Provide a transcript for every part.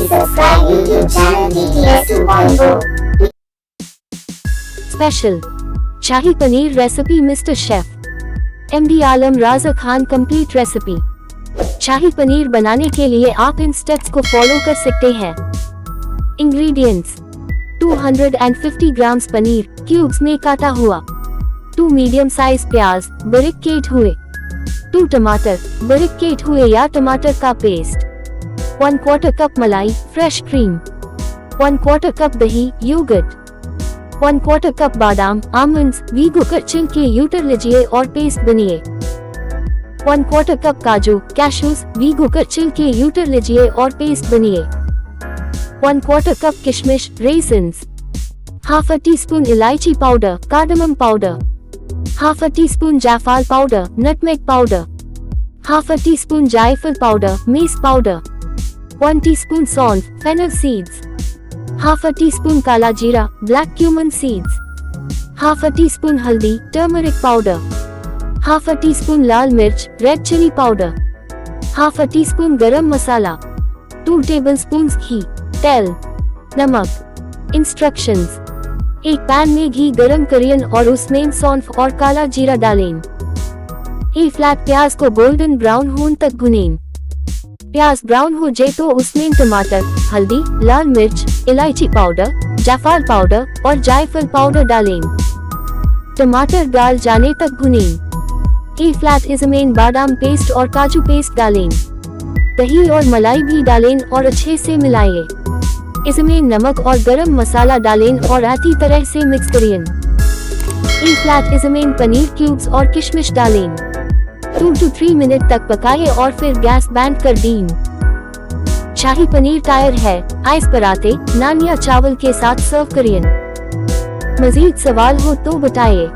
Please subscribe YouTube channel TTS 2.0. Special Shahi Paneer Recipe Mr. Chef MD Alam Raja Khan complete recipe. शाही पनीर बनाने के लिए आप इन steps को follow कर सकते हैं। इंग्रेडिएंट्स 250 ग्राम्स पनीर क्यूब्स में काटा हुआ, 2 मीडियम साइज प्याज बारीक कट हुए, 2 टमाटर बारीक कट हुए या टमाटर का पेस्ट, 1/4 कप मलाई फ्रेश क्रीम, 1/4 कप दही योगर्ट, 1/4 कप बादाम आमंड्स भिगो कर छिलके यूटर लीजिए और पेस्ट बनिए, 1/4 कप काजू कैशूज भिगो कर छिलके यूटर लीजिए और पेस्ट बनिए, 1/4 कप किशमिश रेजिन्स, हाफ अ टीस्पून इलायची powder cardamom powder, half a teaspoon जायफल powder nutmeg powder, half a teaspoon जायफल पाउडर मेस पाउडर, 1 टीस्पून सौंफ fennel seeds, half a teaspoon काला जीरा black cumin seeds, half a teaspoon हल्दी turmeric powder, half a teaspoon लाल मिर्च red chili powder, half a teaspoon garam masala, 2 tablespoons घी तेल नमक। Instructions, एक पैन में घी गरम करिए और उसमें सौंफ और काला जीरा डालें। एक फ्लैट प्याज को गोल्डन ब्राउन होने तक भुनें। प्याज ब्राउन हो जाए तो उसमें टमाटर हल्दी लाल मिर्च इलायची पाउडर जायफल पाउडर और जायफल पाउडर डालें। टमाटर डाल जाने तक भुनें। एक फ्लैट इसमें बादाम पेस्ट और काजू पेस्ट डालें। दही और मलाई भी डालें और अच्छे से मिलाएं। इसमें नमक और गरम मसाला डालें और अच्छी तरह से मिक्स करें। एक फ्लैट इसमें पनीर क्यूब्स और किशमिश डालें। 2 to 3 मिनट तक पकाएं और फिर गैस बंद कर दें। शाही पनीर तैयार है। आइस पराठे नान या चावल के साथ सर्व करें। मजीद सवाल हो तो बताएं।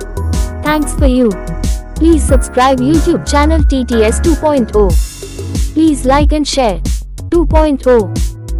Thanks for you. Please subscribe YouTube channel TTS 2.0। Please like and share 2.0।